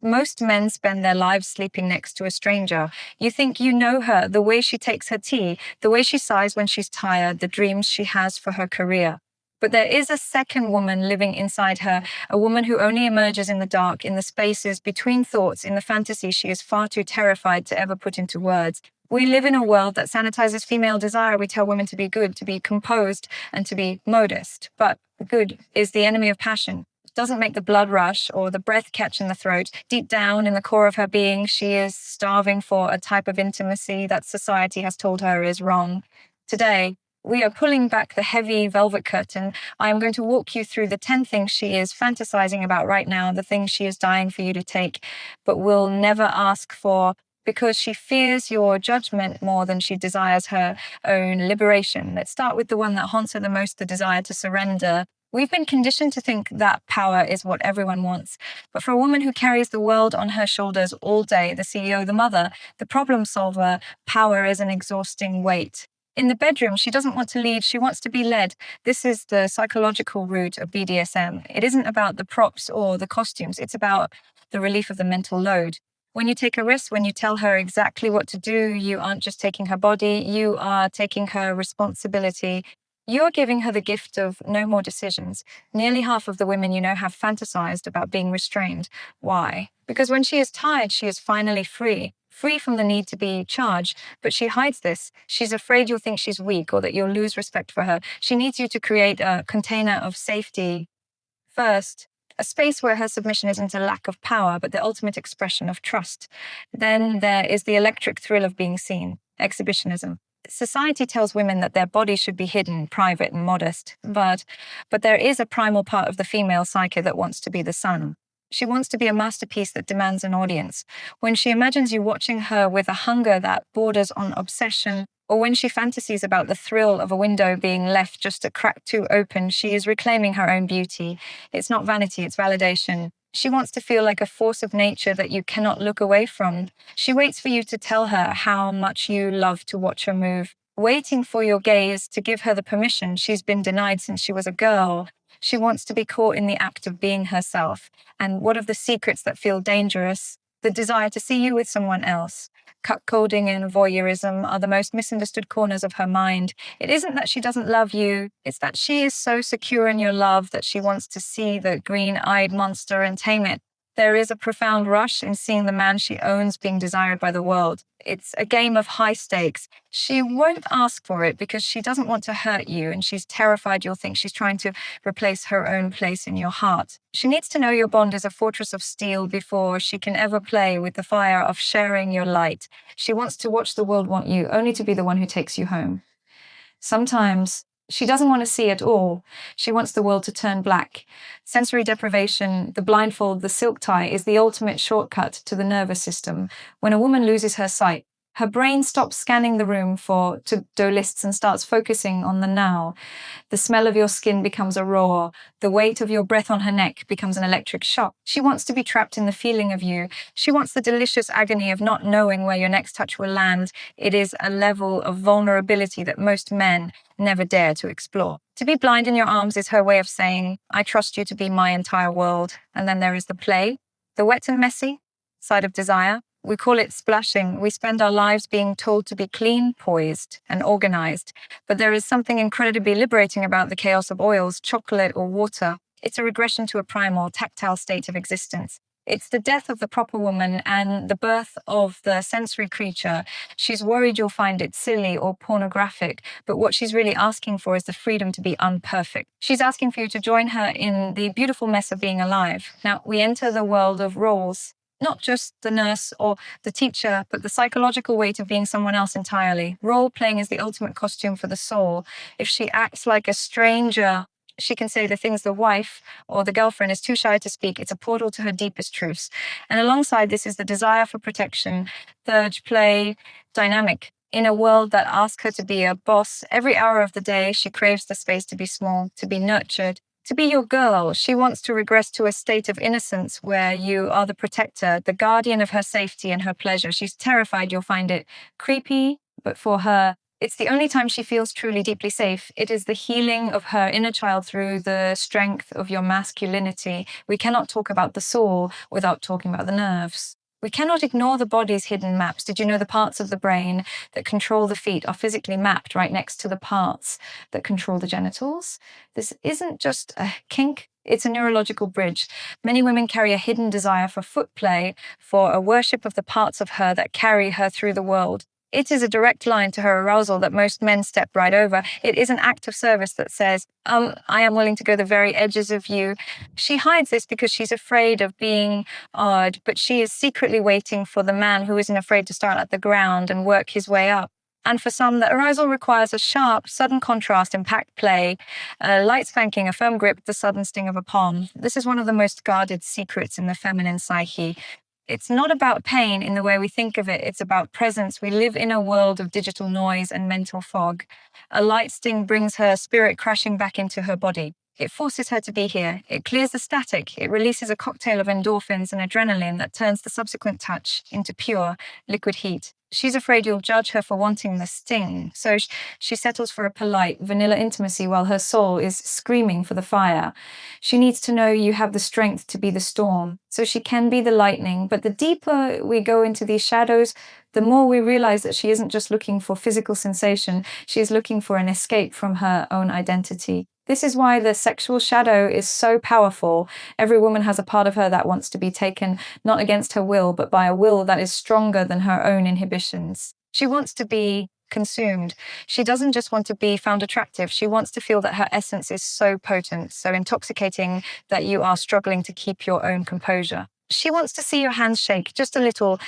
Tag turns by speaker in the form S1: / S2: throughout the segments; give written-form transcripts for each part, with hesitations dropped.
S1: Most men spend their lives sleeping next to a stranger. You think you know her, the way she takes her tea, the way she sighs when she's tired, the dreams she has for her career. But there is a second woman living inside her, a woman who only emerges in the dark, in the spaces between thoughts, in the fantasy she is far too terrified to ever put into words. We live in a world that sanitizes female desire. We tell women to be good, to be composed, and to be modest. But good is the enemy of passion. It doesn't make the blood rush or the breath catch in the throat. Deep down in the core of her being, she is starving for a type of intimacy that society has told her is wrong. Today, we are pulling back the heavy velvet curtain. I am going to walk you through the 10 things she is fantasizing about right now, the things she is dying for you to take, but will never ask for, because she fears your judgment more than she desires her own liberation. Let's start with the one that haunts her the most, the desire to surrender. We've been conditioned to think that power is what everyone wants. But for a woman who carries the world on her shoulders all day, the CEO, the mother, the problem solver, power is an exhausting weight. In the bedroom, she doesn't want to lead, she wants to be led. This is the psychological root of BDSM. It isn't about the props or the costumes, it's about the relief of the mental load. When you take a risk, when you tell her exactly what to do, you aren't just taking her body, you are taking her responsibility. You are giving her the gift of no more decisions. Nearly half of the women you know have fantasized about being restrained. Why? Because when she is tired, she is finally free. Free from the need to be charged, but she hides this. She's afraid you'll think she's weak or that you'll lose respect for her. She needs you to create a container of safety first, a space where her submission isn't a lack of power, but the ultimate expression of trust. Then there is the electric thrill of being seen, exhibitionism. Society tells women that their bodies should be hidden, private and modest, but there is a primal part of the female psyche that wants to be the sun. She wants to be a masterpiece that demands an audience. When she imagines you watching her with a hunger that borders on obsession, or when she fantasies about the thrill of a window being left just a crack too open, she is reclaiming her own beauty. It's not vanity, it's validation. She wants to feel like a force of nature that you cannot look away from. She waits for you to tell her how much you love to watch her move, waiting for your gaze to give her the permission she's been denied since she was a girl. She wants to be caught in the act of being herself. And what of the secrets that feel dangerous? The desire to see you with someone else. Cuckolding and voyeurism are the most misunderstood corners of her mind. It isn't that she doesn't love you, it's that she is so secure in your love that she wants to see the green-eyed monster and tame it. There is a profound rush in seeing the man she owns being desired by the world. It's a game of high stakes. She won't ask for it because she doesn't want to hurt you, and she's terrified you'll think she's trying to replace her own place in your heart. She needs to know your bond is a fortress of steel before she can ever play with the fire of sharing your light. She wants to watch the world want you, only to be the one who takes you home. Sometimes she doesn't want to see at all. She wants the world to turn black. Sensory deprivation, the blindfold, the silk tie is the ultimate shortcut to the nervous system. When a woman loses her sight, her brain stops scanning the room for to-do lists and starts focusing on the now. The smell of your skin becomes a roar. The weight of your breath on her neck becomes an electric shock. She wants to be trapped in the feeling of you. She wants the delicious agony of not knowing where your next touch will land. It is a level of vulnerability that most men never dare to explore. To be blind in your arms is her way of saying, I trust you to be my entire world. And then there is the play, the wet and messy side of desire. We call it splashing. We spend our lives being told to be clean, poised, and organized. But there is something incredibly liberating about the chaos of oils, chocolate, or water. It's a regression to a primal, tactile state of existence. It's the death of the proper woman and the birth of the sensory creature. She's worried you'll find it silly or pornographic, but what she's really asking for is the freedom to be unperfect. She's asking for you to join her in the beautiful mess of being alive. Now, we enter the world of roles. Not just the nurse or the teacher, but the psychological weight of being someone else entirely. Role-playing is the ultimate costume for the soul. If she acts like a stranger, she can say the things the wife or the girlfriend is too shy to speak. It's a portal to her deepest truths. And alongside this is the desire for protection, third play dynamic. In a world that asks her to be a boss, every hour of the day, she craves the space to be small, to be nurtured, to be your girl. She wants to regress to a state of innocence where you are the protector, the guardian of her safety and her pleasure. She's terrified you'll find it creepy, but for her, It's the only time she feels truly deeply safe. It is the healing of her inner child through the strength of your masculinity. We cannot talk about the soul without talking about the nerves. We cannot ignore the body's hidden maps. Did you know the parts of the brain that control the feet are physically mapped right next to the parts that control the genitals? This isn't just a kink, it's a neurological bridge. Many women carry a hidden desire for foot play, for a worship of the parts of her that carry her through the world. It is a direct line to her arousal that most men step right over. It is an act of service that says, I am willing to go the very edges of you. She hides this because she's afraid of being odd, but she is secretly waiting for the man who isn't afraid to start at the ground and work his way up. And for some, the arousal requires a sharp, sudden contrast, impact play, a light spanking, a firm grip, the sudden sting of a palm. This is one of the most guarded secrets in the feminine psyche. It's not about pain in the way we think of it. It's about presence. We live in a world of digital noise and mental fog. A light sting brings her spirit crashing back into her body. It forces her to be here. It clears the static. It releases a cocktail of endorphins and adrenaline that turns the subsequent touch into pure liquid heat. She's afraid you'll judge her for wanting the sting, so she settles for a polite, vanilla intimacy while her soul is screaming for the fire. She needs to know you have the strength to be the storm, so she can be the lightning. But the deeper we go into these shadows, the more we realize that she isn't just looking for physical sensation, she is looking for an escape from her own identity. This is why the sexual shadow is so powerful. Every woman has a part of her that wants to be taken, not against her will, but by a will that is stronger than her own inhibitions. She wants to be consumed. She doesn't just want to be found attractive. She wants to feel that her essence is so potent, so intoxicating that you are struggling to keep your own composure. She wants to see your hands shake just a little.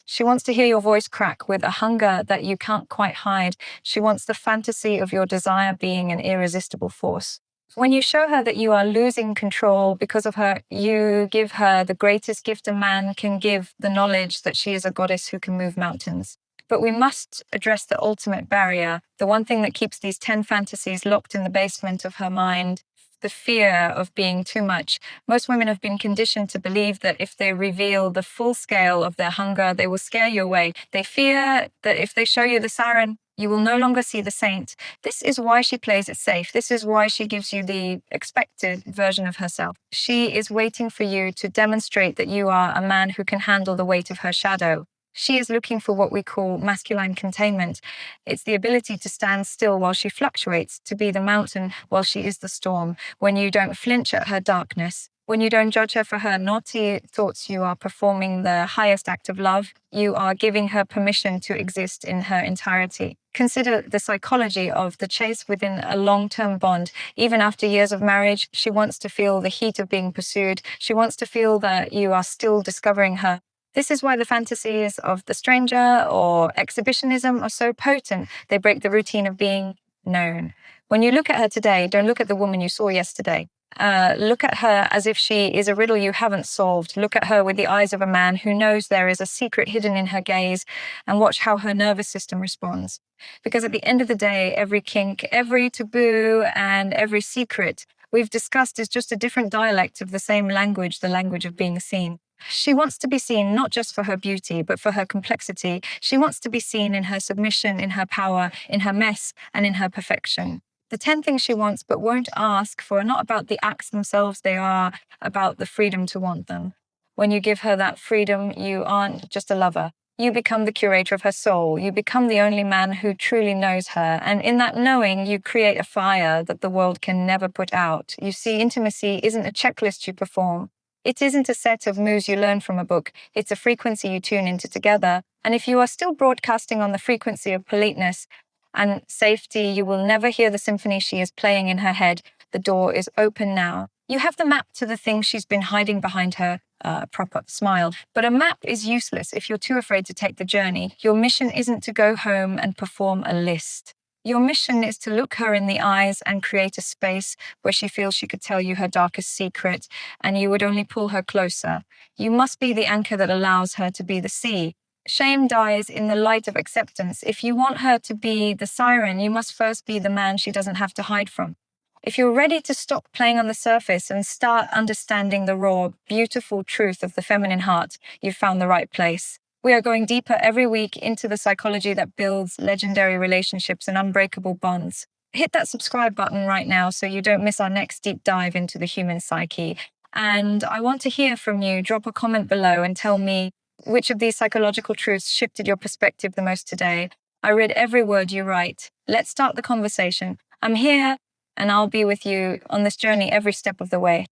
S1: She wants to hear your voice crack with a hunger that you can't quite hide. She wants the fantasy of your desire being an irresistible force. When you show her that you are losing control because of her, you give her the greatest gift a man can give, the knowledge that she is a goddess who can move mountains. But we must address the ultimate barrier, the one thing that keeps these 10 fantasies locked in the basement of her mind, the fear of being too much. Most women have been conditioned to believe that if they reveal the full scale of their hunger, they will scare you away. They fear that if they show you the siren, you will no longer see the saint. This is why she plays it safe. This is why she gives you the expected version of herself. She is waiting for you to demonstrate that you are a man who can handle the weight of her shadow. She is looking for what we call masculine containment. It's the ability to stand still while she fluctuates, to be the mountain while she is the storm. When you don't flinch at her darkness, when you don't judge her for her naughty thoughts, you are performing the highest act of love. You are giving her permission to exist in her entirety. Consider the psychology of the chase within a long-term bond. Even after years of marriage, she wants to feel the heat of being pursued. She wants to feel that you are still discovering her. This is why the fantasies of the stranger or exhibitionism are so potent. They break the routine of being known. When you look at her today, don't look at the woman you saw yesterday. Look at her as if she is a riddle you haven't solved. Look at her with the eyes of a man who knows there is a secret hidden in her gaze, and watch how her nervous system responds. Because at the end of the day, every kink, every taboo, and every secret we've discussed is just a different dialect of the same language, the language of being seen. She wants to be seen not just for her beauty, but for her complexity. She wants to be seen in her submission, in her power, in her mess, and in her perfection. The 10 things she wants but won't ask for are not about the acts themselves, they are about the freedom to want them. When you give her that freedom, you aren't just a lover. You become the curator of her soul. You become the only man who truly knows her. And in that knowing, you create a fire that the world can never put out. You see, intimacy isn't a checklist you perform. It isn't a set of moves you learn from a book. It's a frequency you tune into together. And if you are still broadcasting on the frequency of politeness and safety, you will never hear the symphony she is playing in her head. The door is open now. You have the map to the thing she's been hiding behind her proper smile. But a map is useless if you're too afraid to take the journey. Your mission isn't to go home and perform a list. Your mission is to look her in the eyes and create a space where she feels she could tell you her darkest secret, and you would only pull her closer. You must be the anchor that allows her to be the sea. Shame dies in the light of acceptance. If you want her to be the siren, you must first be the man she doesn't have to hide from. If you're ready to stop playing on the surface and start understanding the raw, beautiful truth of the feminine heart, you've found the right place. We are going deeper every week into the psychology that builds legendary relationships and unbreakable bonds. Hit that subscribe button right now so you don't miss our next deep dive into the human psyche. And I want to hear from you. Drop a comment below and tell me which of these psychological truths shifted your perspective the most today. I read every word you write. Let's start the conversation. I'm here and I'll be with you on this journey every step of the way.